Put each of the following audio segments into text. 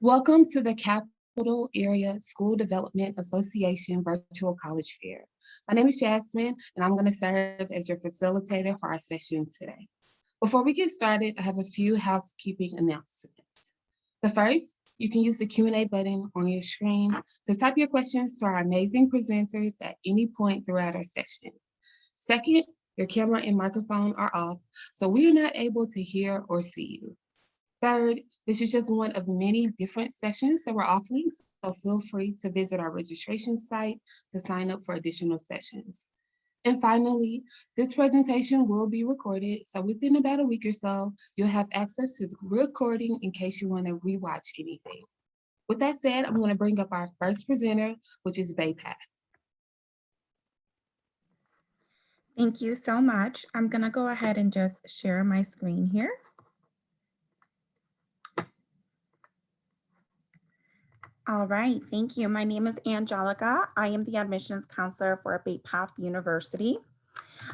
Welcome to the Capital Area School Development Association Virtual College Fair. My name is Jasmine, and I'm going to serve as your facilitator for our session today. Before we get started, I have a few housekeeping announcements. The first, you can use the Q&A button on your screen to type your questions to our amazing presenters at any point throughout our session. Second, your camera and microphone are off, so we are not able to hear or see you. Third, this is just one of many different sessions that we're offering, so feel free to visit our registration site to sign up for additional sessions. And finally, this presentation will be recorded, so within about a week or so, you'll have access to the recording in case you want to rewatch anything. With that said, I'm going to bring up our first presenter, which is Baypath. Thank you so much. I'm going to go ahead and just share my screen here. All right, thank you. My name is Angelica. I am the admissions counselor for Baypath University.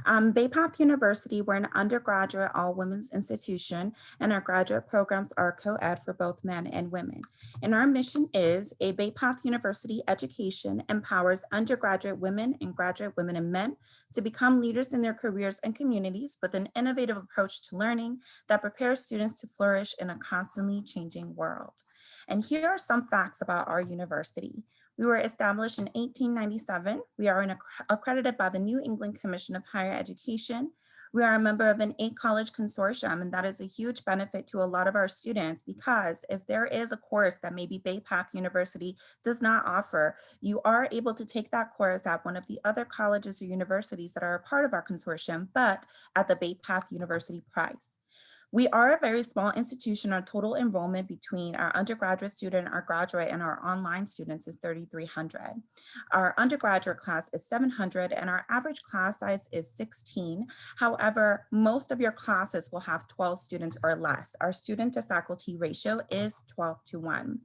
Baypath University, we're an undergraduate all-women's institution, and our graduate programs are co-ed for both men and women. And our mission is a Baypath University education empowers undergraduate women and graduate women and men to become leaders in their careers and communities with an innovative approach to learning that prepares students to flourish in a constantly changing world. And here are some facts about our university. We were established in 1897. We are accredited by the New England Commission of Higher Education. We are a member of an 8-college consortium, and that is a huge benefit to a lot of our students because if there is a course that maybe Baypath University does not offer, you are able to take that course at one of the other colleges or universities that are a part of our consortium, but at the Baypath University price. We are a very small institution. Our total enrollment between our undergraduate student, our graduate, and our online students is 3,300. Our undergraduate class is 700, and our average class size is 16. However, most of your classes will have 12 students or less. Our student to faculty ratio is 12:1.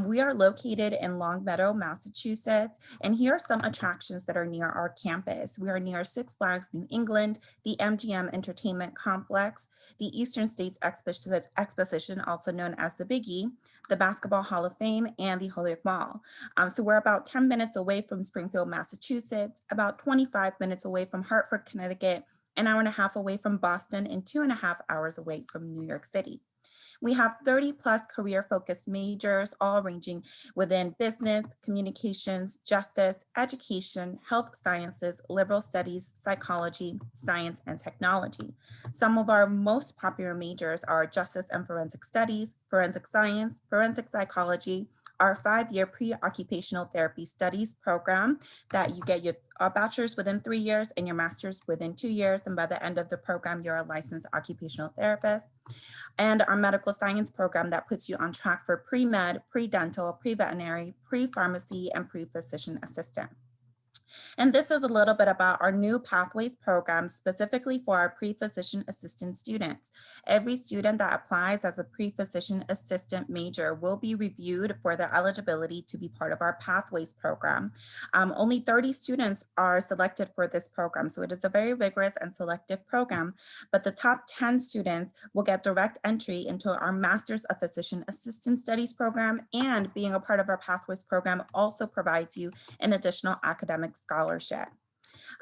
We are located in Longmeadow, Massachusetts, and here are some attractions that are near our campus. We are near Six Flags New England, the MGM Entertainment Complex, the Eastern States Exposition, also known as the Biggie, the Basketball Hall of Fame, and the Holyoke Mall. So we're about 10 minutes away from Springfield, Massachusetts, about 25 minutes away from Hartford, Connecticut, an hour and a half away from Boston, and 2.5 hours away from New York City. We have 30+ career-focused majors, all ranging within business, communications, justice, education, health sciences, liberal studies, psychology, science, and technology. Some of our most popular majors are justice and forensic studies, forensic science, forensic psychology, our 5-year pre-occupational therapy studies program that you get your bachelor's within 3 years and your master's within 2 years. And by the end of the program, you're a licensed occupational therapist. And our medical science program that puts you on track for pre-med, pre-dental, pre-veterinary, pre-pharmacy, and pre-physician assistant. And this is a little bit about our new Pathways program, specifically for our pre-physician assistant students. Every student that applies as a pre-physician assistant major will be reviewed for their eligibility to be part of our Pathways program. Only 30 students are selected for this program, so it is a very rigorous and selective program, but the top 10 students will get direct entry into our Master's of Physician Assistant Studies program, and being a part of our Pathways program also provides you an additional academic scholarship.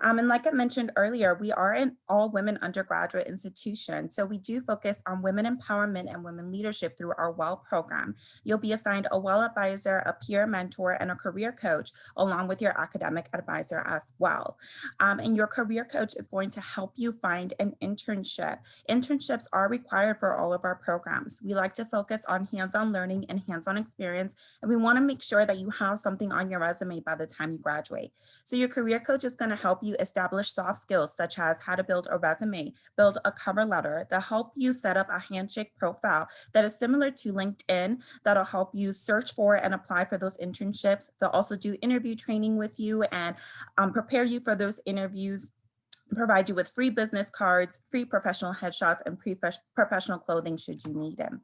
And like I mentioned earlier, we are an all-women undergraduate institution. So we do focus on women empowerment and women leadership through our WELL program. You'll be assigned a WELL advisor, a peer mentor, and a career coach, along with your academic advisor as well. And your career coach is going to help you find an internship. Internships are required for all of our programs. We like to focus on hands-on learning and hands-on experience, and we want to make sure that you have something on your resume by the time you graduate. So your career coach is going to help you establish soft skills such as how to build a resume, build a cover letter, that help you set up a handshake profile that is similar to LinkedIn, that'll help you search for and apply for those internships. They'll also do interview training with you and prepare you for those interviews. provide you with free business cards, free professional headshots, and professional clothing should you need them.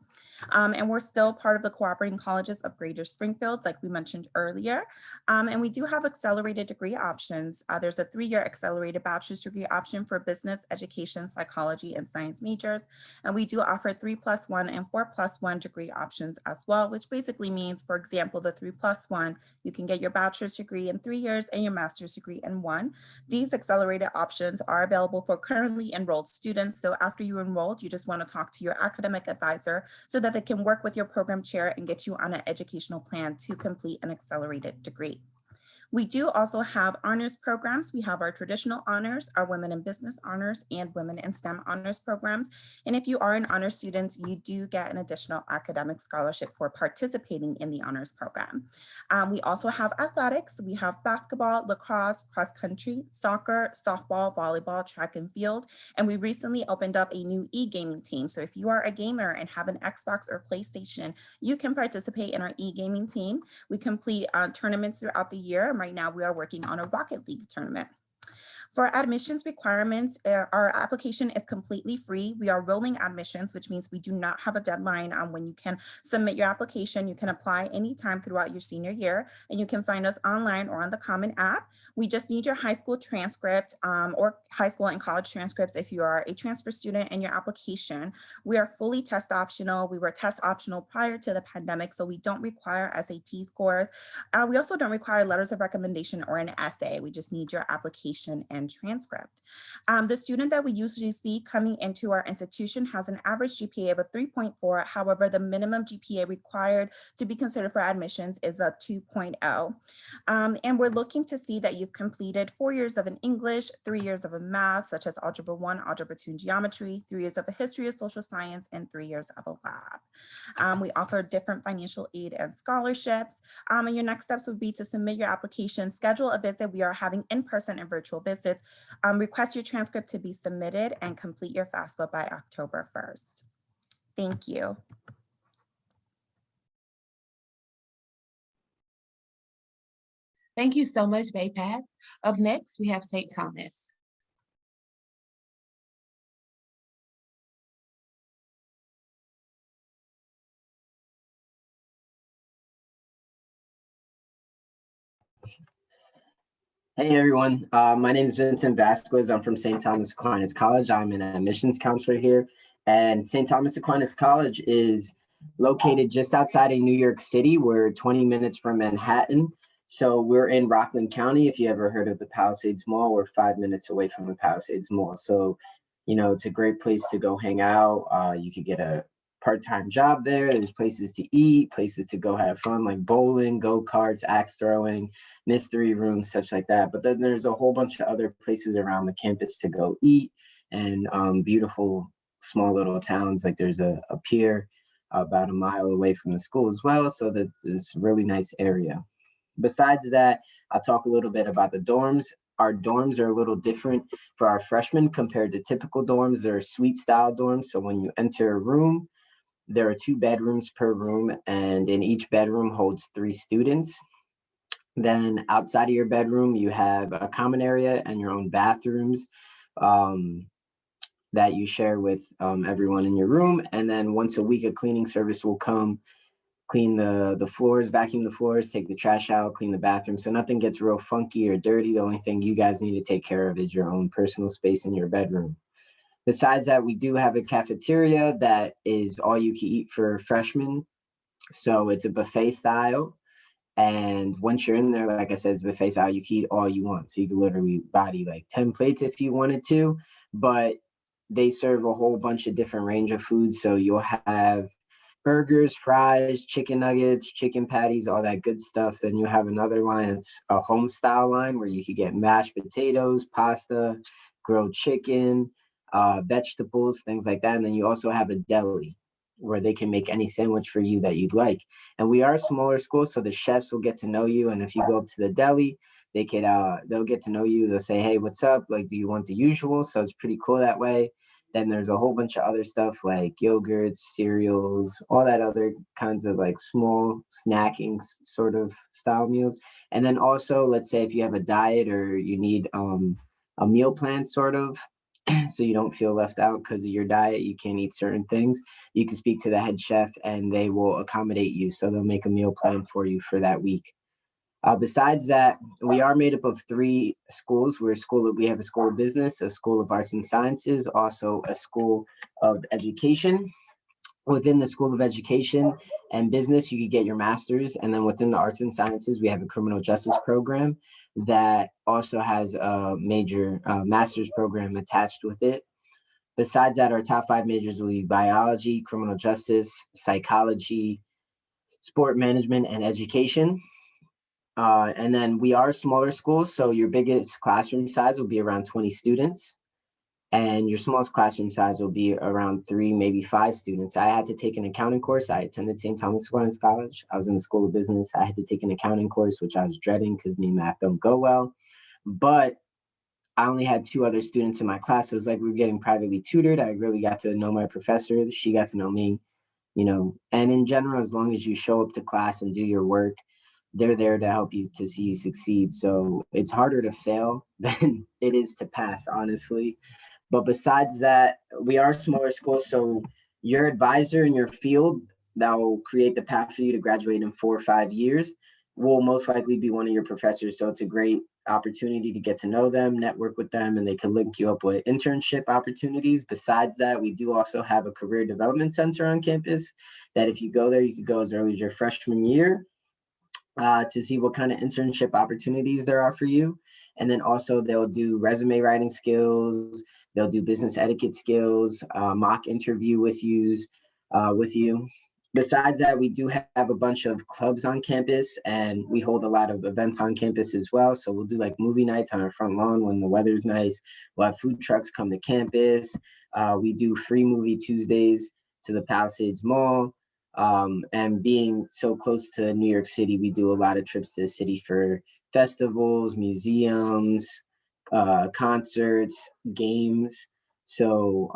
And we're still part of the cooperating colleges of Greater Springfield, like we mentioned earlier. And we do have accelerated degree options. There's a 3-year accelerated bachelor's degree option for business, education, psychology, and science majors. And we do offer 3+1 and 4+1 degree options as well, which basically means, for example, the 3+1, you can get your bachelor's degree in 3 years and your master's degree in 1. These accelerated options are available for currently enrolled students. So after you enrolled, you just want to talk to your academic advisor so that they can work with your program chair and get you on an educational plan to complete an accelerated degree. We do also have honors programs. We have our traditional honors, our women in business honors, and women in STEM honors programs. And if you are an honors student, you do get an additional academic scholarship for participating in the honors program. We also have athletics. We have basketball, lacrosse, cross country, soccer, softball, volleyball, track and field. And we recently opened up a new e-gaming team. So if you are a gamer and have an Xbox or PlayStation, you can participate in our e-gaming team. We complete tournaments throughout the year. Right now, we are working on a Rocket League tournament. For admissions requirements, our application is completely free. We are rolling admissions, which means we do not have a deadline on when you can submit your application. You can apply anytime throughout your senior year, and you can find us online or on the Common App. We just need your high school transcript or high school and college transcripts if you are a transfer student in your application. We are fully test optional. We were test optional prior to the pandemic, so we don't require SAT scores. We also don't require letters of recommendation or an essay. We just need your application and transcript. The student that we usually see coming into our institution has an average GPA of a 3.4. However, the minimum GPA required to be considered for admissions is a 2.0. And we're looking to see that you've completed 4 years of an English, 3 years of a math, such as Algebra 1, Algebra 2, and Geometry, 3 years of a history of social science, and 3 years of a lab. We offer different financial aid and scholarships. And your next steps would be to submit your application, schedule a visit. We are having in-person and virtual visits. Request your transcript to be submitted and complete your FAFSA by October 1st. Thank you. Thank you so much, Baypath. Up next, we have St. Thomas. Hey everyone, my name is Vincent Vasquez. I'm from St. Thomas Aquinas College. I'm an admissions counselor here. And St. Thomas Aquinas College is located just outside of New York City. We're 20 minutes from Manhattan. So we're in Rockland County. If you ever heard of the Palisades Mall, we're 5 minutes away from the Palisades Mall. So, you know, it's a great place to go hang out. You could get a part-time job there. There's places to eat, places to go have fun, like bowling, go-karts, axe throwing, mystery rooms, such like that. But then there's a whole bunch of other places around the campus to go eat, and beautiful small little towns. Like there's a pier about a mile away from the school as well. So that's this really nice area. Besides that, I'll talk a little bit about the dorms. Our dorms are a little different for our freshmen compared to typical dorms. They're suite style dorms. So when you enter a room, there are 2 bedrooms per room, and in each bedroom holds 3 students. Then outside of your bedroom, you have a common area and your own bathrooms that you share with everyone in your room. And then once a week, a cleaning service will come, clean the floors, vacuum the floors, take the trash out, clean the bathroom. So nothing gets real funky or dirty. The only thing you guys need to take care of is your own personal space in your bedroom. Besides that, we do have a cafeteria that is all you can eat for freshmen. So it's a buffet style. And once you're in there, like I said, it's buffet style, you can eat all you want. So you can literally body like 10 plates if you wanted to, but they serve a whole bunch of different range of foods. So you'll have burgers, fries, chicken nuggets, chicken patties, all that good stuff. Then you have another line, it's a home style line where you could get mashed potatoes, pasta, grilled chicken, vegetables, things like that. And then you also have a deli where they can make any sandwich for you that you'd like. And we are a smaller school, so the chefs will get to know you. And if you go up to the deli, they'll get to know you. They'll say, hey, what's up? Like, do you want the usual? So it's pretty cool that way. Then there's a whole bunch of other stuff like yogurts, cereals, all that other kinds of like small snacking sort of style meals. And then also, let's say if you have a diet or you need a meal plan sort of, so you don't feel left out because of your diet. You can't eat certain things. You can speak to the head chef and they will accommodate you. So they'll make a meal plan for you for that week. Besides that, we are made up of 3 schools. We have a school of business, a school of arts and sciences, also a school of education. Within the School of Education and Business, you could get your master's. And then within the arts and sciences, we have a criminal justice program that also has a major master's program attached with it. Besides that, our top 5 majors will be biology, criminal justice, psychology, sport management, and education. And then we are smaller schools, so your biggest classroom size will be around 20 students. And your smallest classroom size will be around 3, maybe 5 students. I had to take an accounting course. I attended St. Thomas Aquinas College. I was in the School of Business. I had to take an accounting course, which I was dreading because me and math don't go well. But I only had 2 other students in my class. It was like we were getting privately tutored. I really got to know my professor. She got to know me, And in general, as long as you show up to class and do your work, they're there to help you to see you succeed. So it's harder to fail than it is to pass, honestly. But besides that, we are smaller schools, so your advisor in your field that will create the path for you to graduate in 4 or 5 years will most likely be one of your professors. So it's a great opportunity to get to know them, network with them, and they can link you up with internship opportunities. Besides that, we do also have a career development center on campus that if you go there, you could go as early as your freshman year to see what kind of internship opportunities there are for you. And then also they'll do resume writing skills, they'll do business etiquette skills, mock interview with you. Besides that, we do have a bunch of clubs on campus and we hold a lot of events on campus as well. So we'll do like movie nights on our front lawn when the weather's nice. We'll have food trucks come to campus. We do free movie Tuesdays to the Palisades Mall. And being so close to New York City, we do a lot of trips to the city for festivals, museums, concerts, games. So,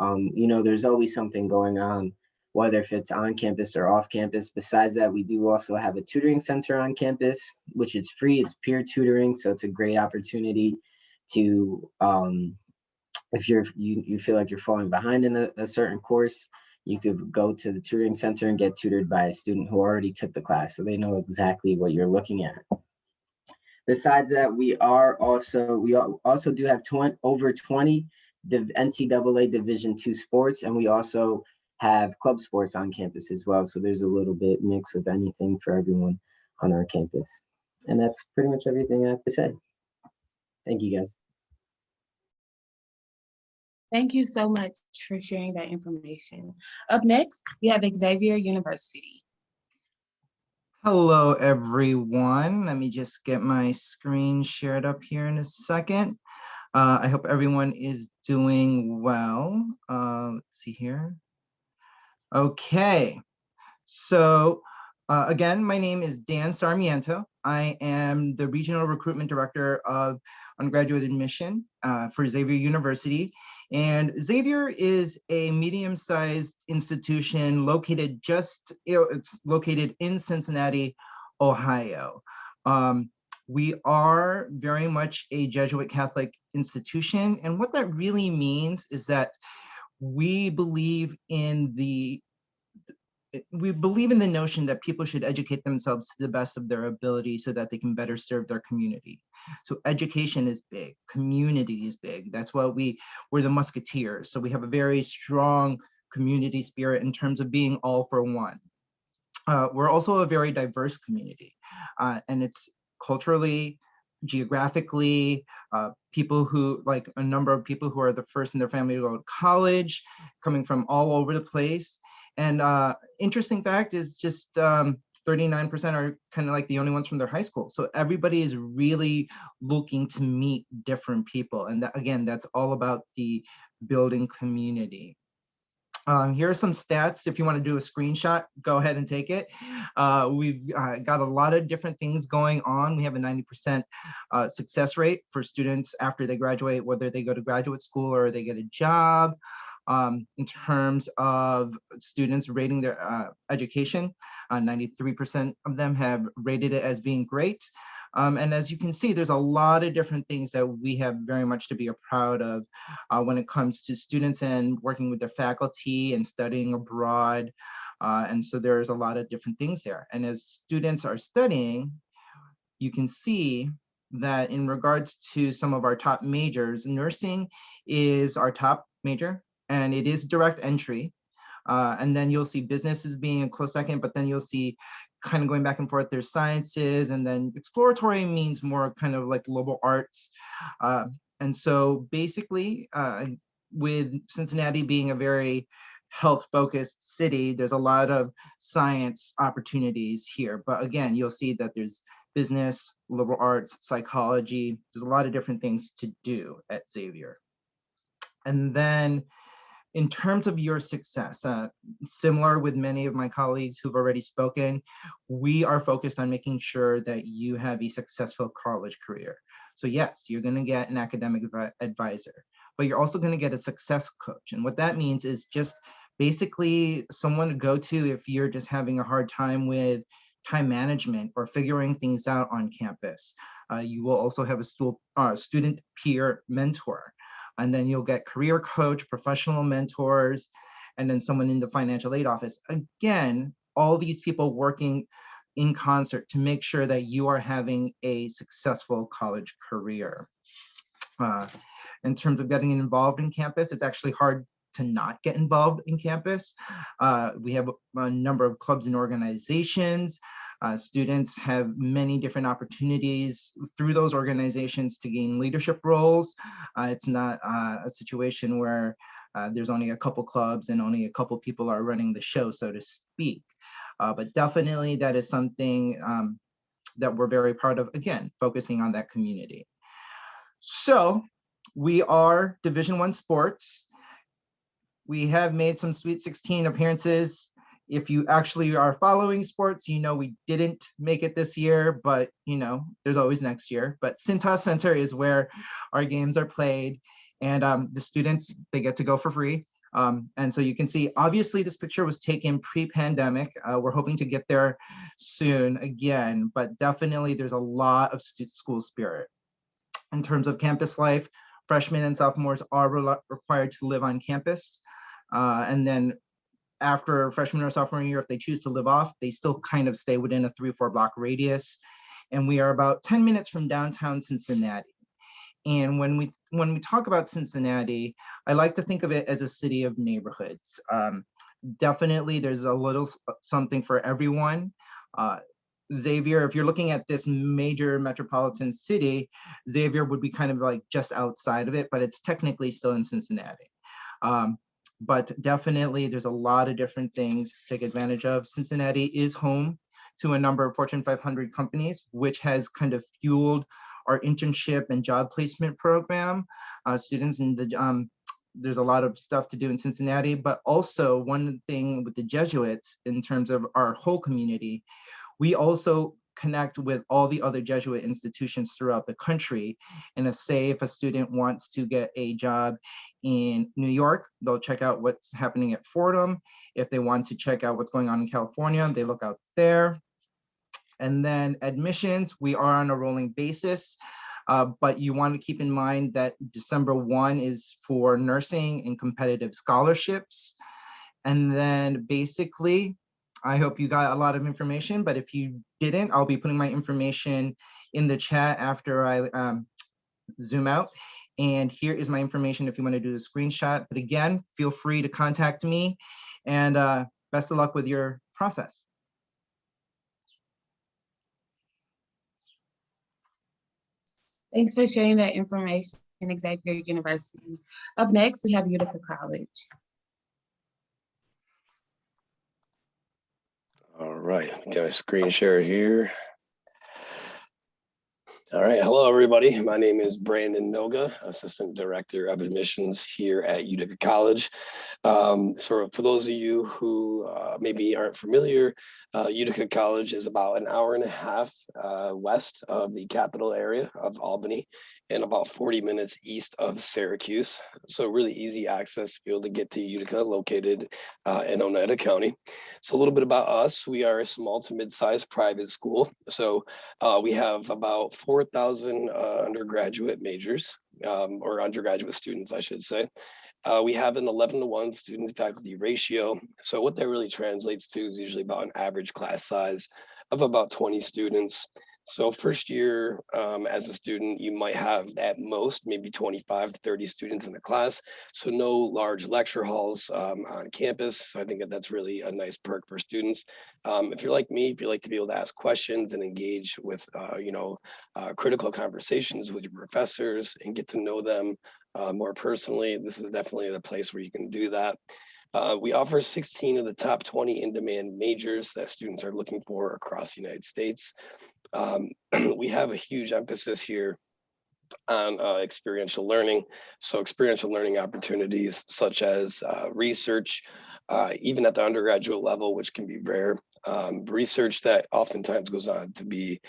there's always something going on, whether if it's on campus or off campus. Besides that, we do also have a tutoring center on campus, which is free. It's peer tutoring. So it's a great opportunity to, if you feel like you're falling behind in a certain course, you could go to the tutoring center and get tutored by a student who already took the class, so they know exactly what you're looking at. Besides that, we also do have over 20 NCAA Division II sports, and we also have club sports on campus as well. So there's a little bit mix of anything for everyone on our campus. And that's pretty much everything I have to say. Thank you, guys. Thank you so much for sharing that information. Up next, we have Xavier University. Hello, everyone. Let me just get my screen shared up here in a second. I hope everyone is doing well. Let's see here. Okay, so again, my name is Dan Sarmiento. I am the Regional Recruitment Director of Undergraduate Admission for Xavier University. And Xavier is a medium-sized institution located it's located in Cincinnati, Ohio. We are very much a Jesuit Catholic institution. And what that really means is that we believe in the notion that people should educate themselves to the best of their ability so that they can better serve their community. So education is big, community is big. That's why we're the musketeers. So we have a very strong community spirit in terms of being all for one. We're also a very diverse community, and it's culturally, geographically, people who, like a number of people who are the first in their family to go to college, coming from all over the place. And interesting fact is just 39% are kind of like the only ones from their high school. So everybody is really looking to meet different people. And that, again, that's all about the building community. Here are some stats. If you want to do a screenshot, go ahead and take it. We've got a lot of different things going on. We have a 90% success rate for students after they graduate, whether they go to graduate school or they get a job. In terms of students rating their education, 93% of them have rated it as being great. And as you can see, there's a lot of different things that we have very much to be proud of when it comes to students and working with their faculty and studying abroad. And so there's a lot of different things there. And as students are studying, you can see that in regards to some of our top majors, nursing is our top major, and it is direct entry. And then you'll see business as being a close second, but then you'll see kind of going back and forth, there's sciences, and then exploratory means more kind of like global arts. And so basically, with Cincinnati being a very health-focused city, there's a lot of science opportunities here. But again, you'll see that there's business, liberal arts, psychology. There's a lot of different things to do at Xavier. And then in terms of your success, similar with many of my colleagues who've already spoken, we are focused on making sure that you have a successful college career. So yes, you're gonna get an academic advisor, but you're also gonna get a success coach. And what that means is just basically someone to go to if you're just having a hard time with time management or figuring things out on campus. You will also have a student peer mentor. And then you'll get career coach, professional mentors, and then someone in the financial aid office. Again, all these people working in concert to make sure that you are having a successful college career. In terms of getting involved in campus, it's actually hard to not get involved in campus. We have a number of clubs and organizations. Students have many different opportunities through those organizations to gain leadership roles. It's not a situation where there's only a couple clubs and only a couple people are running the show, so to speak. But definitely that is something that we're very proud of, again, focusing on that community. So we are Division I sports. We have made some Sweet 16 appearances. If you actually are following sports, you know we didn't make it this year, but you know there's always next year. But Cintas Center is where our games are played, and the students, they get to go for free. And so you can see, obviously this picture was taken pre-pandemic. We're hoping to get there soon again, but definitely there's a lot of school spirit. In terms of campus life, freshmen and sophomores are required to live on campus. And then after freshman or sophomore year, if they choose to live off, they still kind of stay within a 3 or 4 block radius. And we are about 10 minutes from downtown Cincinnati. And when we talk about Cincinnati, I like to think of it as a city of neighborhoods. Definitely there's a little something for everyone. Xavier, if you're looking at this major metropolitan city, Xavier would be kind of like just outside of it, but it's technically still in Cincinnati. But definitely there's a lot of different things to take advantage of. Cincinnati is home to a number of Fortune 500 companies, which has kind of fueled our internship and job placement program. Students in the, there's a lot of stuff to do in Cincinnati, but also one thing with the Jesuits in terms of our whole community, we also connect with all the other Jesuit institutions throughout the country. And if a student wants to get a job in New York, they'll check out what's happening at Fordham. If they want to check out what's going on in California, they look out there. And then admissions, we are on a rolling basis, but you want to keep in mind that December 1 is for nursing and competitive scholarships. And then basically, I hope you got a lot of information, but if you didn't, I'll be putting my information in the chat after I zoom out. And here is my information if you want to do a screenshot. But again, feel free to contact me, and best of luck with your process. Thanks for sharing that information in Xavier University. Up next, we have Utica College. All right, got a screen share here. All right, hello everybody. My name is Brandon Noga, Assistant Director of Admissions here at Utica College. So for those of you who maybe aren't familiar, Utica College is about an hour and a half west of the capital area of Albany and about 40 minutes east of Syracuse. So really easy access to be able to get to Utica, located in Oneida County. So a little bit about us. We are a small to mid-sized private school. So we have about 4,000 undergraduate majors, or undergraduate students, I should say. We have an 11-to-1 student to faculty ratio. So what that really translates to is usually about an average class size of about 20 students. So first year as a student, you might have at most maybe 25 to 30 students in a class. So no large lecture halls on campus. So I think that that's really a nice perk for students. If you're like me, if you like to be able to ask questions and engage with, critical conversations with your professors and get to know them more personally, this is definitely the place where you can do that. We offer 16 of the top 20 in-demand majors that students are looking for across the United States. We have a huge emphasis here on experiential learning. So experiential learning opportunities such as research, even at the undergraduate level, which can be rare, research that oftentimes goes on to be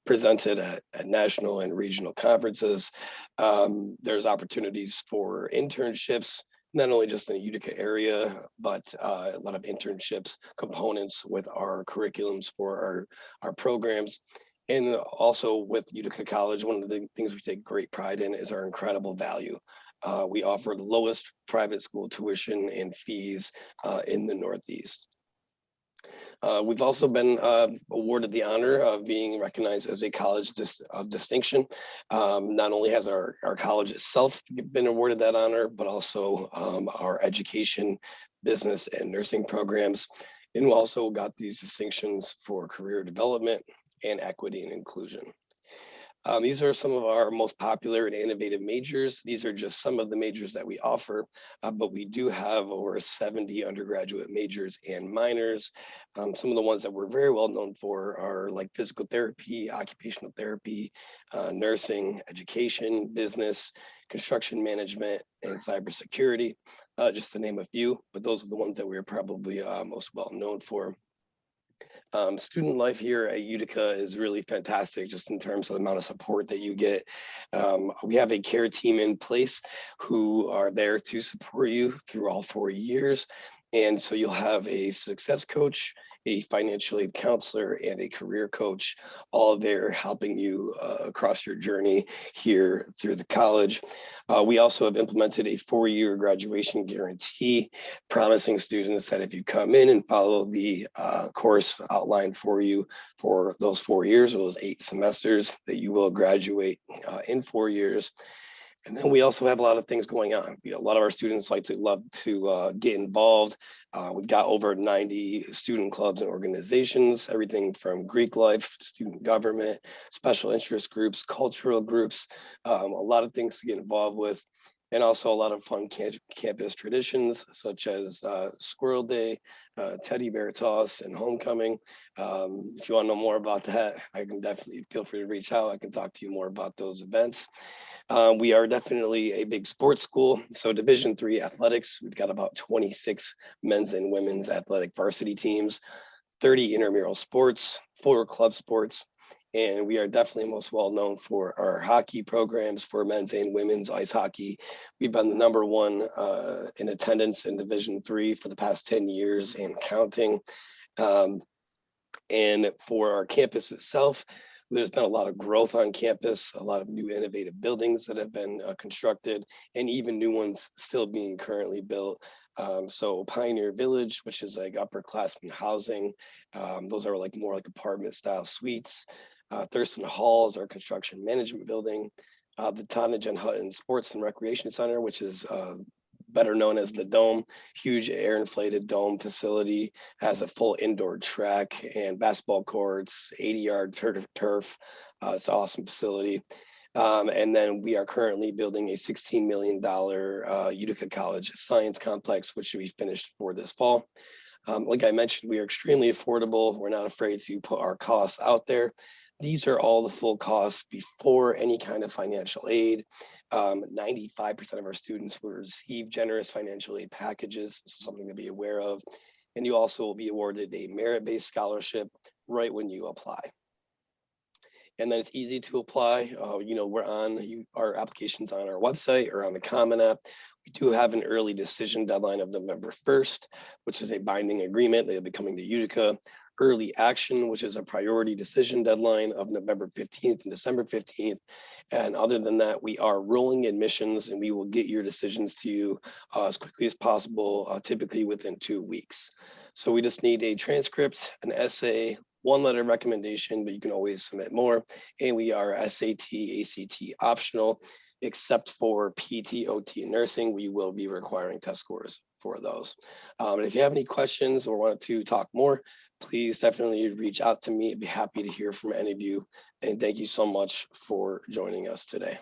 presented at national and regional conferences. There's opportunities for internships, not only just in the Utica area, but a lot of internships components with our curriculums for our programs. And also with Utica College, one of the things we take great pride in is our incredible value. We offer the lowest private school tuition and fees in the Northeast. We've also been awarded the honor of being recognized as a college of distinction. Not only has our college itself been awarded that honor, but also our education, business, and nursing programs. And we also got these distinctions for career development and equity and inclusion. These are some of our most popular and innovative majors. These are just some of the majors that we offer, but we do have over 70 undergraduate majors and minors. Some of the ones that we're very well known for are like physical therapy, occupational therapy, nursing, education, business, construction management, and cybersecurity, just to name a few, but those are the ones that we're probably most well known for. Student life here at Utica is really fantastic just in terms of the amount of support that you get. We have a care team in place who are there to support you through all 4 years. And so you'll have a success coach, a financial aid counselor, and a career coach, all there helping you across your journey here through the college. We also have implemented a 4-year graduation guarantee, promising students that if you come in and follow the course outlined for you for those 4 years or those 8 semesters, that you will graduate in 4 years. And then we also have a lot of things going on. A lot of our students love to get involved. We've got over 90 student clubs and organizations, everything from Greek life, student government, special interest groups, cultural groups, a lot of things to get involved with. And also a lot of fun campus traditions, such as Squirrel Day, Teddy Bear Toss, and Homecoming. If you want to know more about that, I can definitely feel free to reach out. I can talk to you more about those events. We are definitely a big sports school. So Division III athletics, we've got about 26 men's and women's athletic varsity teams, 30 intramural sports, 4 club sports. And we are definitely most well known for our hockey programs for men's and women's ice hockey. We've been the #1 in attendance in Division III for the past 10 years and counting. And for our campus itself, there's been a lot of growth on campus, a lot of new innovative buildings that have been constructed, and even new ones still being currently built. So Pioneer Village, which is like upperclassmen housing, those are like more like apartment style suites. Thurston Hall is our construction management building. The Tonnage and Hutton Sports and Recreation Center, which is better known as the Dome, huge air inflated dome facility, has a full indoor track and basketball courts, 80-yard turf. It's an awesome facility. And then we are currently building a $16 million Utica College science complex, which should be finished for this fall. Like I mentioned, we are extremely affordable. We're not afraid to put our costs out there. These are all the full costs before any kind of financial aid. 95% of our students will receive generous financial aid packages, so something to be aware of. And you also will be awarded a merit-based scholarship right when you apply. and then it's easy to apply. Our applications on our website or on the Common App. We do have an early decision deadline of November 1st, which is a binding agreement. They'll be coming to Utica. Early action, which is a priority decision deadline of November 15th and December 15th. And other than that, we are rolling admissions, and we will get your decisions to you as quickly as possible, typically within 2 weeks. So we just need a transcript, an essay, one letter recommendation, but you can always submit more. And we are SAT, ACT optional, except for PT, OT, and nursing. We will be requiring test scores for those. And if you have any questions or want to talk more, please definitely reach out to me. I'd be happy to hear from any of you. And thank you so much for joining us today.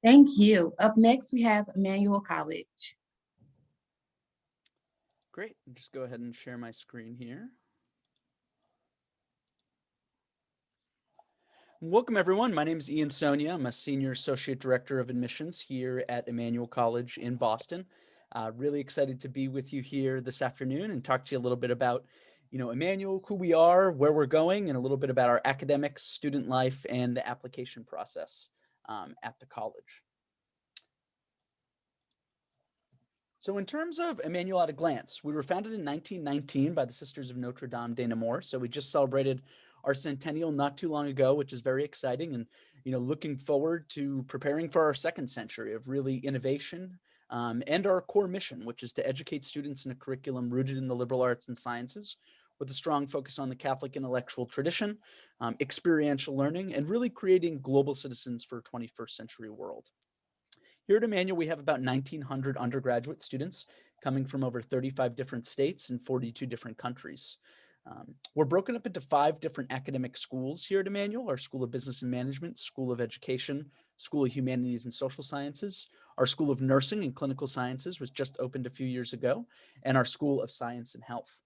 Thank you. Up next, we have Emmanuel College. Great. I'll just go ahead and share my screen here. Welcome, everyone. My name is Ian Sonia. I'm a Senior Associate Director of Admissions here at Emmanuel College in Boston. Really excited to be with you here this afternoon and talk to you a little bit about, Emmanuel, who we are, where we're going, and a little bit about our academics, student life, and the application process at the college. So in terms of Emmanuel at a glance, we were founded in 1919 by the Sisters of Notre Dame de Namur. So we just celebrated our centennial not too long ago, which is very exciting, and looking forward to preparing for our second century of really innovation and our core mission, which is to educate students in a curriculum rooted in the liberal arts and sciences with a strong focus on the Catholic intellectual tradition, experiential learning, and really creating global citizens for a 21st century world. Here at Emmanuel, we have about 1,900 undergraduate students coming from over 35 different states and 42 different countries. We're broken up into 5 different academic schools here at Emmanuel: our School of Business and Management, School of Education, School of Humanities and Social Sciences, our School of Nursing and Clinical Sciences, was just opened a few years ago, and our School of Science and Health.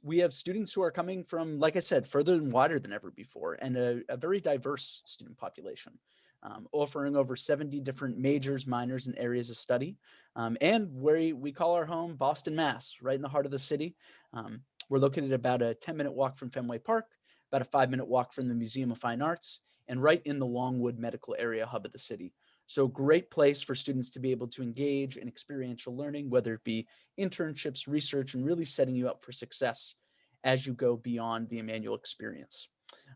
We have students who are coming from, like I said, further and wider than ever before, and a very diverse student population, offering over 70 different majors, minors, and areas of study, and where we call our home Boston, Mass, right in the heart of the city. We're located about a 10-minute walk from Fenway Park, about a 5-minute walk from the Museum of Fine Arts, and right in the Longwood Medical Area hub of the city. So great place for students to be able to engage in experiential learning, whether it be internships, research, and really setting you up for success as you go beyond the Emmanuel experience.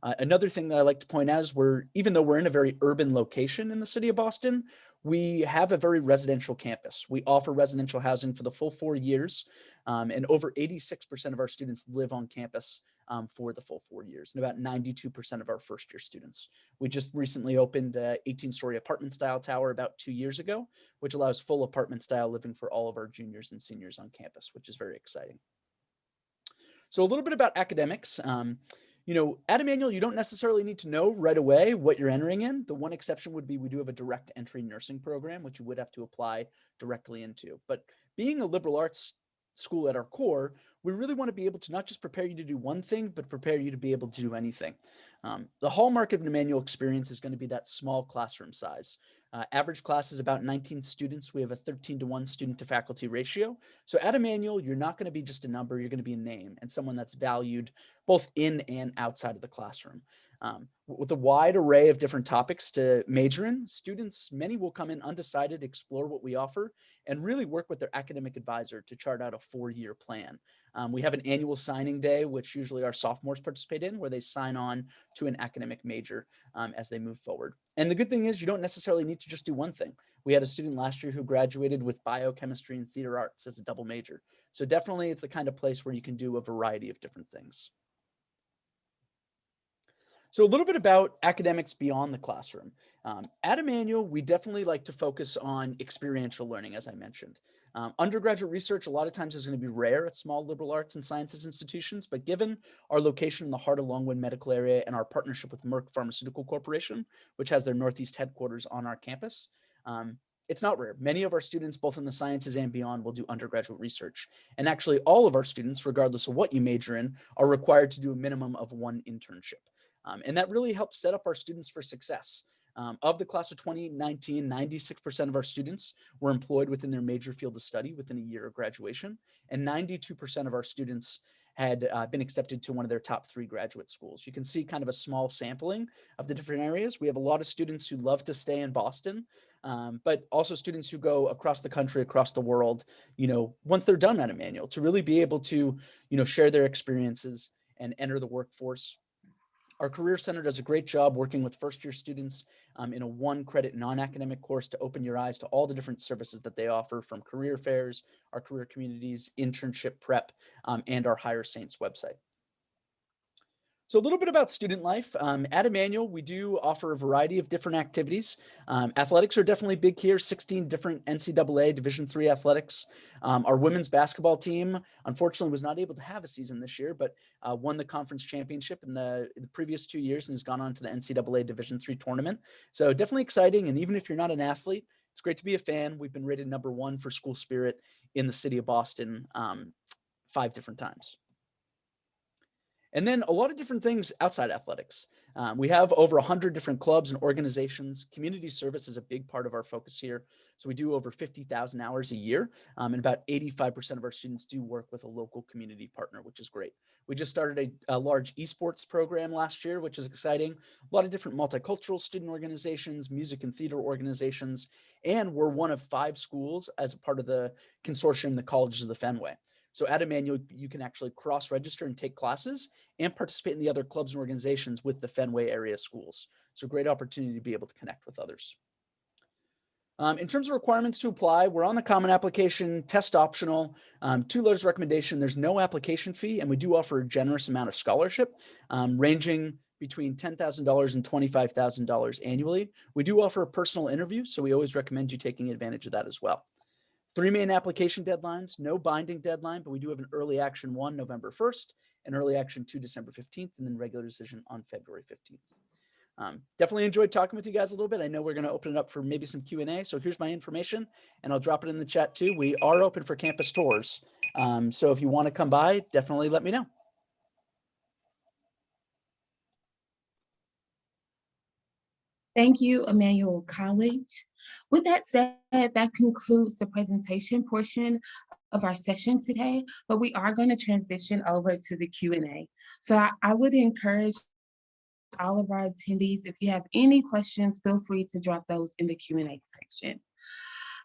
Another thing that I like to point out is even though we're in a very urban location in the city of Boston, we have a very residential campus. We offer residential housing for the full 4 years, and over 86% of our students live on campus for the full 4 years, and about 92% of our first-year students. We just recently opened an 18-story apartment-style tower about 2 years ago, which allows full apartment-style living for all of our juniors and seniors on campus, which is very exciting. So a little bit about academics. At Emmanuel, you don't necessarily need to know right away what you're entering in. The one exception would be we do have a direct entry nursing program, which you would have to apply directly into. But being a liberal arts school at our core, we really want to be able to not just prepare you to do one thing, but prepare you to be able to do anything. The hallmark of an Emmanuel experience is going to be that small classroom size. Average class is about 19 students. We have a 13-to-1 student to faculty ratio. So at Emmanuel, you're not going to be just a number, you're going to be a name and someone that's valued both in and outside of the classroom. With a wide array of different topics to major in, students, many will come in undecided, explore what we offer, and really work with their academic advisor to chart out a 4-year plan. We have an annual signing day, which usually our sophomores participate in, where they sign on to an academic major as they move forward. And the good thing is you don't necessarily need to just do one thing. We had a student last year who graduated with biochemistry and theater arts as a double major. So definitely it's the kind of place where you can do a variety of different things. So a little bit about academics beyond the classroom. At Emmanuel, we definitely like to focus on experiential learning, as I mentioned. Undergraduate research a lot of times is going to be rare at small liberal arts and sciences institutions, but given our location in the heart of Longwood Medical Area and our partnership with Merck Pharmaceutical Corporation, which has their Northeast headquarters on our campus, it's not rare. Many of our students, both in the sciences and beyond, will do undergraduate research. And actually all of our students, regardless of what you major in, are required to do a minimum of 1 internship. And that really helps set up our students for success. Of the class of 2019, 96% of our students were employed within their major field of study within a year of graduation, and 92% of our students had been accepted to one of their top 3 graduate schools. You can see kind of a small sampling of the different areas. We have a lot of students who love to stay in Boston, but also students who go across the country, across the world, once they're done at Emmanuel, to really be able to, share their experiences and enter the workforce. Our Career Center does a great job working with first-year students in a 1-credit non-academic course to open your eyes to all the different services that they offer, from career fairs, our career communities, internship prep, and our Hire Saints website. So a little bit about student life. At Emmanuel, we do offer a variety of different activities. Athletics are definitely big here, 16 different NCAA Division III athletics. Our women's basketball team, unfortunately, was not able to have a season this year, but won the conference championship in the previous 2 years and has gone on to the NCAA Division III tournament. So definitely exciting. And even if you're not an athlete, it's great to be a fan. We've been rated #1 for school spirit in the city of Boston 5 different times. And then a lot of different things outside athletics. We have over 100 different clubs and organizations. Community service is a big part of our focus here. So we do over 50,000 hours a year, and about 85% of our students do work with a local community partner, which is great. We just started a large esports program last year, which is exciting. A lot of different multicultural student organizations, music and theater organizations, and we're one of 5 schools as a part of the consortium, the Colleges of the Fenway. So at Emmanuel, you can actually cross-register and take classes and participate in the other clubs and organizations with the Fenway area schools. So great opportunity to be able to connect with others. In terms of requirements to apply, we're on the common application, test optional, 2 letters of recommendation. There's no application fee, and we do offer a generous amount of scholarship, ranging between $10,000 and $25,000 annually. We do offer a personal interview, so we always recommend you taking advantage of that as well. 3 main application deadlines, no binding deadline, but we do have an early action 1 November 1st, and early action 2 December 15th, and then regular decision on February 15th. Definitely enjoyed talking with you guys a little bit. I know we're going to open it up for maybe some Q&A. So here's my information, and I'll drop it in the chat too. We are open for campus tours. So if you want to come by, definitely let me know. Thank you, Emmanuel College. With that said, that concludes the presentation portion of our session today, but we are going to transition over to the Q&A. So I would encourage all of our attendees, if you have any questions, feel free to drop those in the Q&A section.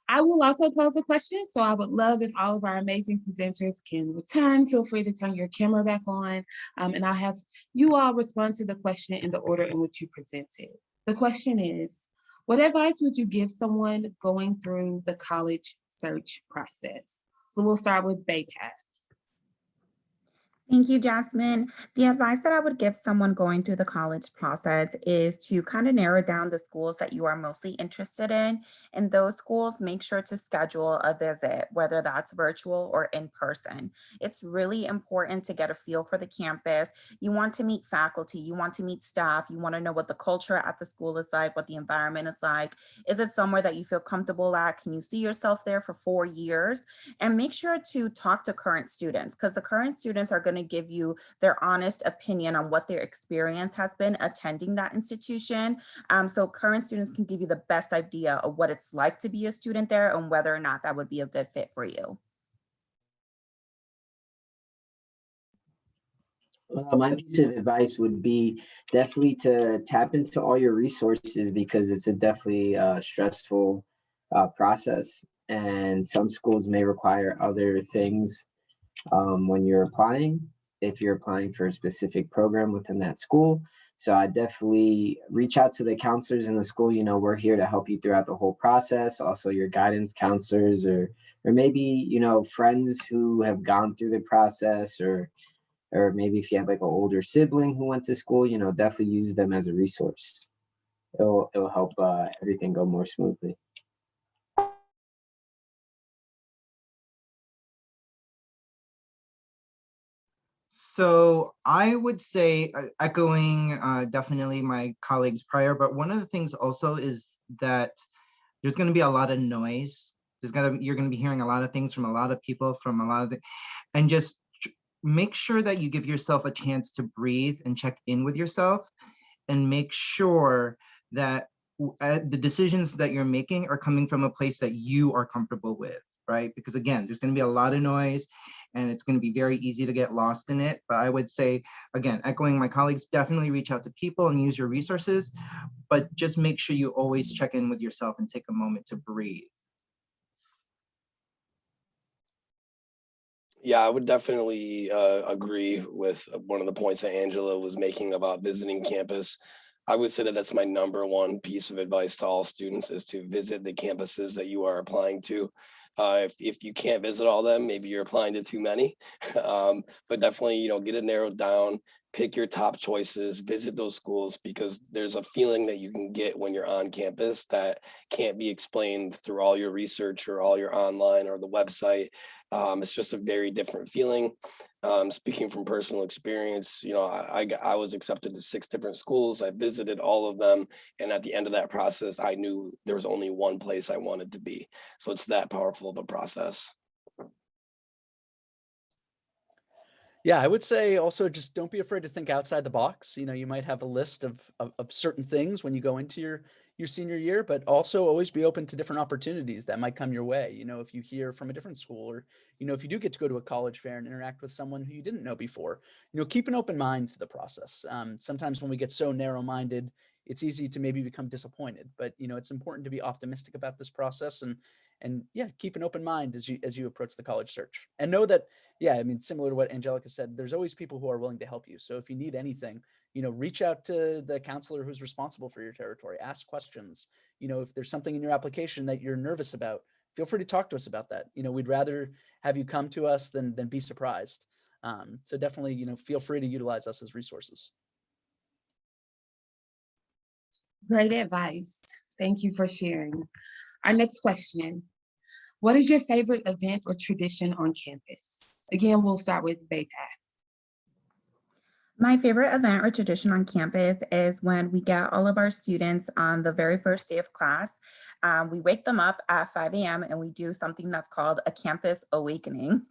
I will also pose a question, so I would love if all of our amazing presenters can return. Feel free to turn your camera back on, and I'll have you all respond to the question in the order in which you presented. The question is, what advice would you give someone going through the college search process? So we'll start with Baypath. Thank you, Jasmine. The advice that I would give someone going through the college process is to kind of narrow down the schools that you are mostly interested in. And those schools, make sure to schedule a visit, whether that's virtual or in person. It's really important to get a feel for the campus. You want to meet faculty, you want to meet staff, you want to know what the culture at the school is like, what the environment is like. Is it somewhere that you feel comfortable at? Can you see yourself there for 4 years? And make sure to talk to current students, because the current students are going to give you their honest opinion on what their experience has been attending that institution. So current students can give you the best idea of what it's like to be a student there and whether or not that would be a good fit for you. My piece of advice would be definitely to tap into all your resources, because it's a definitely stressful process, and some schools may require other things when you're applying, if you're applying for a specific program within that school. So I definitely reach out to the counselors in the school. You know, we're here to help you throughout the whole process. Also your guidance counselors, or maybe, you know, friends who have gone through the process, or maybe if you have like an older sibling who went to school, you know, definitely use them as a resource. It'll help everything go more smoothly. So I would say, echoing definitely my colleagues prior, but one of the things also is that there's going to be a lot of noise. You're going to be hearing a lot of things from a lot of people, from a lot of and just make sure that you give yourself a chance to breathe and check in with yourself, and make sure that the decisions that you're making are coming from a place that you are comfortable with, right? Because again, there's going to be a lot of noise, and it's going to be very easy to get lost in it. But I would say, again, echoing my colleagues, definitely reach out to people and use your resources, but just make sure you always check in with yourself and take a moment to breathe. Yeah, I would definitely agree with one of the points that Angela was making about visiting campus. I would say that that's my number one piece of advice to all students, is to visit the campuses that you are applying to. If you can't visit all of them, maybe you're applying to too many, but definitely, get it narrowed down, pick your top choices, visit those schools, because there's a feeling that you can get when you're on campus that can't be explained through all your research or all your online or the website. It's just a very different feeling. Speaking from personal experience, I was accepted to 6 different schools. I visited all of them. And at the end of that process, I knew there was only one place I wanted to be. So it's that powerful of a process. Yeah, I would say also just don't be afraid to think outside the box. You might have a list of certain things when you go into your senior year, but also always be open to different opportunities that might come your way. If you hear from a different school, or, if you do get to go to a college fair and interact with someone who you didn't know before, keep an open mind to the process. Sometimes when we get so narrow-minded, it's easy to maybe become disappointed, but it's important to be optimistic about this process, and yeah, keep an open mind as you approach the college search, and know that, yeah, similar to what Angelica said, there's always people who are willing to help you. So if you need anything, reach out to the counselor who's responsible for your territory, ask questions. If there's something in your application that you're nervous about, feel free to talk to us about that. We'd rather have you come to us than be surprised. So definitely, feel free to utilize us as resources. Great advice. Thank you for sharing. Our next question: what is your favorite event or tradition on campus? Again, we'll start with Baypath. My favorite event or tradition on campus is when we get all of our students on the very first day of class. We wake them up at 5 a.m. and we do something that's called a campus awakening.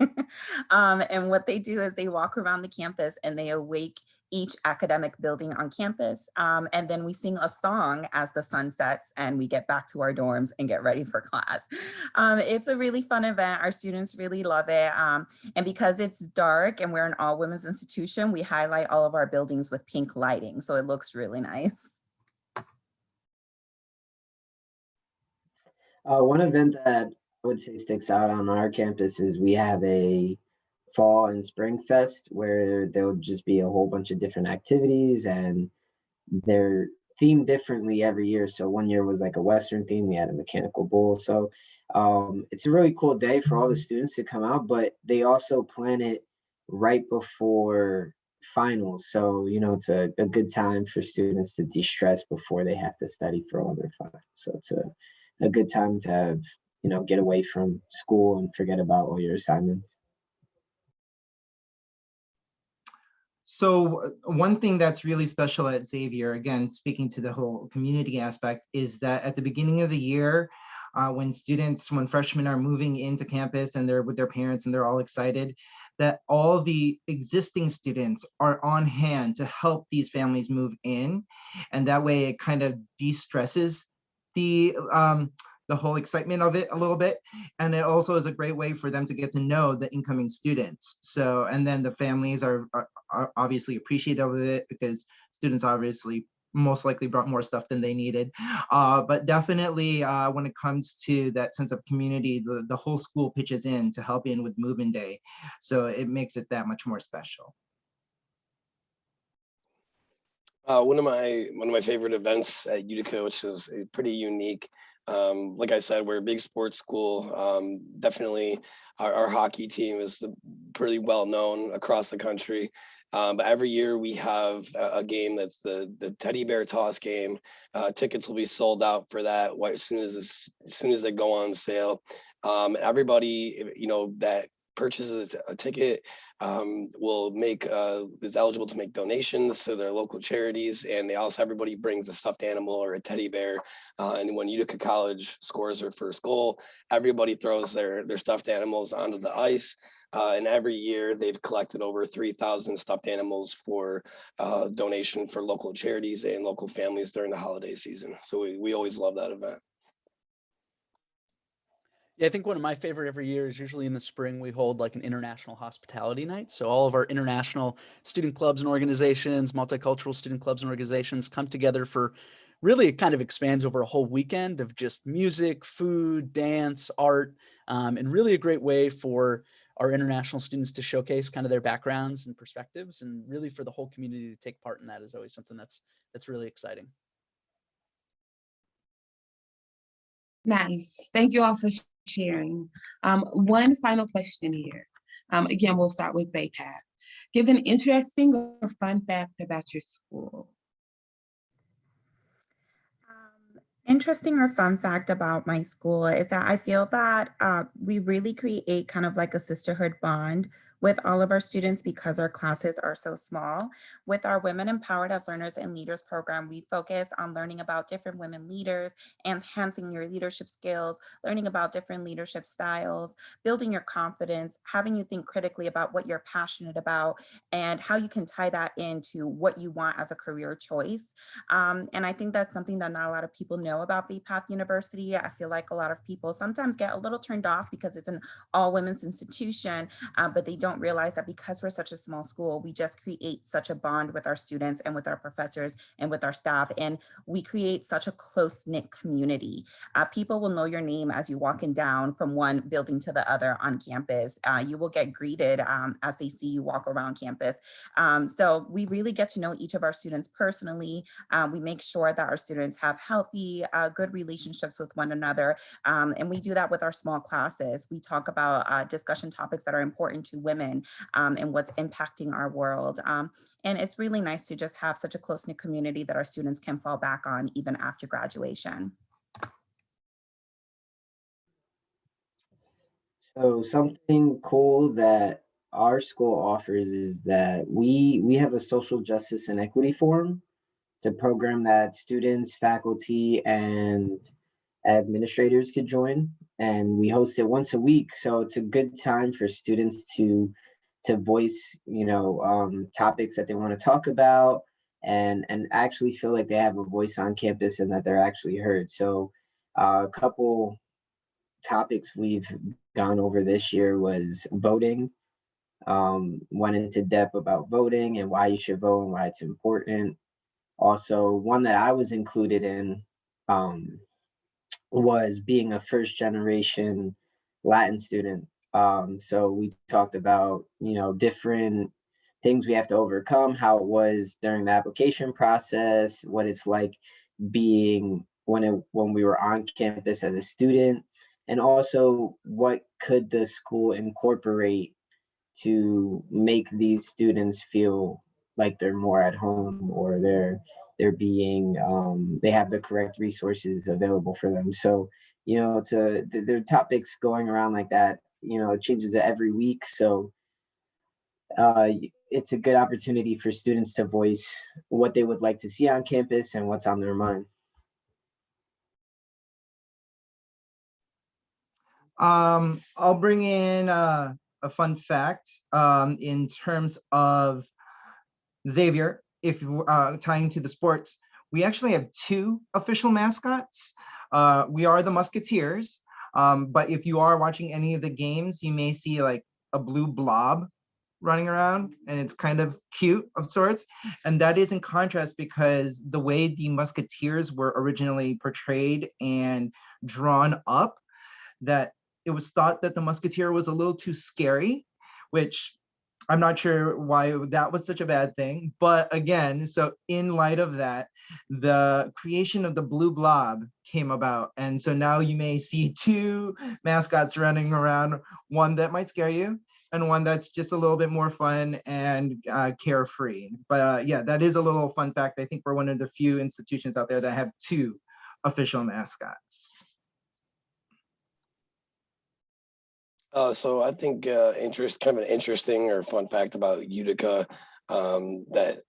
And what they do is they walk around the campus and they awake each academic building on campus. And then we sing a song as the sun sets and we get back to our dorms and get ready for class. It's a really fun event. Our students really love it. And because it's dark and we're an all women's institution, we highlight all of our buildings with pink lighting. So it looks really nice. One event that I would say sticks out on our campus is we have a fall and spring fest where there'll just be a whole bunch of different activities, and they're themed differently every year. So one year was like a Western theme. We had a mechanical bull. So it's a really cool day for all the students to come out, but they also plan it right before finals. So, it's a good time for students to de-stress before they have to study for all their finals. So it's a good time to have, get away from school and forget about all your assignments. So one thing that's really special at Xavier, again, speaking to the whole community aspect, is that at the beginning of the year, when freshmen are moving into campus and they're with their parents and they're all excited, that all the existing students are on hand to help these families move in. And that way it kind of de-stresses the whole excitement of it a little bit. And it also is a great way for them to get to know the incoming students. So, and then the families are obviously appreciative of it, because students obviously most likely brought more stuff than they needed. But definitely when it comes to that sense of community, the whole school pitches in to help in with move-in day. So it makes it that much more special. One of my favorite events at Utica, which is pretty unique. Like I said, we're a big sports school. Definitely our hockey team is pretty well known across the country. But every year we have a game that's the teddy bear toss game. Tickets will be sold out for that as soon as they go on sale. Everybody, that purchases a ticket is eligible to make donations to their local charities, and everybody brings a stuffed animal or a teddy bear. And when Utica College scores their first goal, everybody throws their stuffed animals onto the ice. And every year they've collected over 3,000 stuffed animals for donation for local charities and local families during the holiday season. So we always love that event. Yeah, I think one of my favorite every year is usually in the spring, we hold like an international hospitality night. So all of our international student clubs and organizations, multicultural student clubs and organizations come together for really it kind of expands over a whole weekend of just music, food, dance, art, and really a great way for our international students to showcase kind of their backgrounds and perspectives, and really for the whole community to take part in that is always something that's really exciting. Nice. Thank you all for sharing. One final question here. Again, we'll start with Baypath. Give an interesting or fun fact about your school. Interesting or fun fact about my school is that I feel that we really create kind of like a sisterhood bond with all of our students because our classes are so small. With our Women Empowered as Learners and Leaders program, we focus on learning about different women leaders, enhancing your leadership skills, learning about different leadership styles, building your confidence, having you think critically about what you're passionate about and how you can tie that into what you want as a career choice. And I think that's something that not a lot of people know about Baypath University. I feel like a lot of people sometimes get a little turned off because it's an all women's institution, but they don't realize that because we're such a small school, we just create such a bond with our students and with our professors and with our staff. And we create such a close knit community. People will know your name as you walking down from one building to the other on campus. You will get greeted as they see you walk around campus. So we really get to know each of our students personally. We make sure that our students have healthy, good relationships with one another. And we do that with our small classes. We talk about discussion topics that are important to women and what's impacting our world. And it's really nice to just have such a close-knit community that our students can fall back on even after graduation. So something cool that our school offers is that we have a social justice and equity forum. It's a program that students, faculty, and administrators could join, and we host it once a week. So it's a good time for students to voice, topics that they want to talk about, and actually feel like they have a voice on campus and that they're actually heard. So a couple topics we've gone over this year was voting. Went into depth about voting and why you should vote and why it's important. Also, one that I was included in was being a first generation Latin student. So we talked about, different things we have to overcome, how it was during the application process, what it's like being when we were on campus as a student, and also what could the school incorporate to make these students feel like they're more at home, or they're being they have the correct resources available for them. So there are topics going around like that. It changes every week, so it's a good opportunity for students to voice what they would like to see on campus and what's on their mind. I'll bring in a fun fact in terms of Xavier. If tying to the sports, we actually have two official mascots. We are the Musketeers, but if you are watching any of the games, you may see like a blue blob running around, and it's kind of cute of sorts. And that is in contrast because the way the Musketeers were originally portrayed and drawn up, that it was thought that the Musketeer was a little too scary, which I'm not sure why that was such a bad thing. But again, so in light of that, the creation of the blue blob came about. And so now you may see two mascots running around, one that might scare you and one that's just a little bit more fun and carefree. But yeah, that is a little fun fact. I think we're one of the few institutions out there that have two official mascots. So I think kind of an interesting or fun fact about Utica that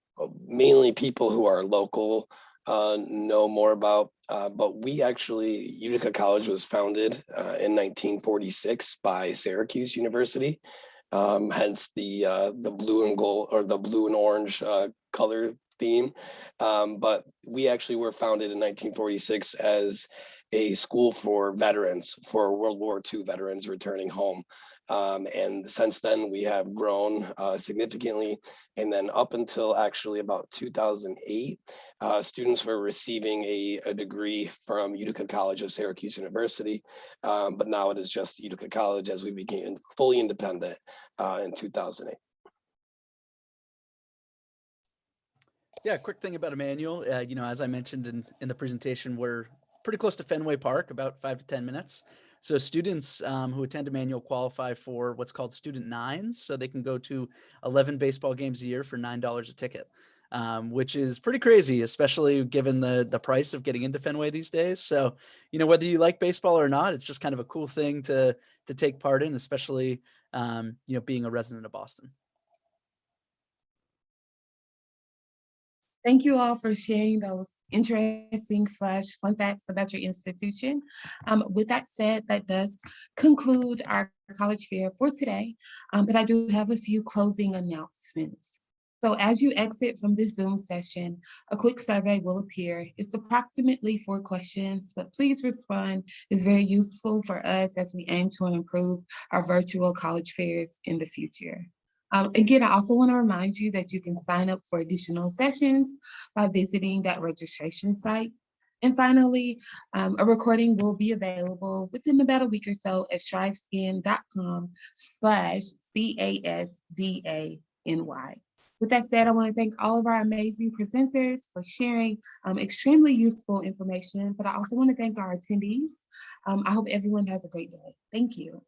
mainly people who are local know more about. But Utica College was founded in 1946 by Syracuse University. Hence the blue and gold, or the blue and orange color theme. But we actually were founded in 1946 as a school for veterans, for World War II veterans returning home. And since then, we have grown significantly. And then up until actually about 2008, students were receiving a degree from Utica College of Syracuse University. But now it is just Utica College as we became fully independent in 2008. Yeah, quick thing about Emmanuel, as I mentioned in the presentation, we're pretty close to Fenway Park, about 5 to 10 minutes. So students who attend Emmanuel qualify for what's called Student Nines. So they can go to 11 baseball games a year for $9 a ticket, which is pretty crazy, especially given the price of getting into Fenway these days. So, whether you like baseball or not, it's just kind of a cool thing to take part in, especially, being a resident of Boston. Thank you all for sharing those interesting / fun facts about your institution. With that said, that does conclude our college fair for today, but I do have a few closing announcements. So as you exit from this Zoom session, a quick survey will appear. It's approximately 4 questions, but please respond. It's very useful for us as we aim to improve our virtual college fairs in the future. Again, I also want to remind you that you can sign up for additional sessions by visiting that registration site. And finally, a recording will be available within about a week or so at strivescan.com/CASDANY. With that said, I want to thank all of our amazing presenters for sharing extremely useful information, but I also want to thank our attendees. I hope everyone has a great day. Thank you.